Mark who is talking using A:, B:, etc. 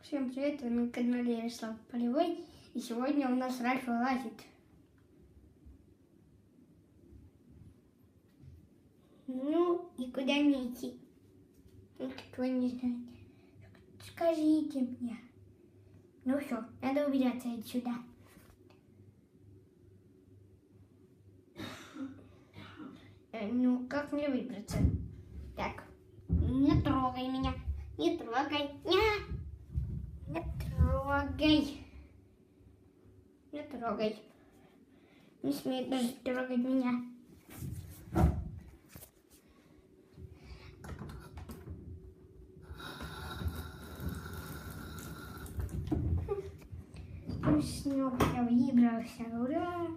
A: Всем привет, вы на канале Ярослав Полевой, и сегодня у нас Ральф вылазит. Ну, и куда мне идти? Никто не знает. Скажите мне. Ну все, надо убираться отсюда. Ну, как мне выбраться? Так, не трогай меня, не трогай. Не трогай. Не трогай. Не смей даже трогать меня. С него я выбрался. Ура!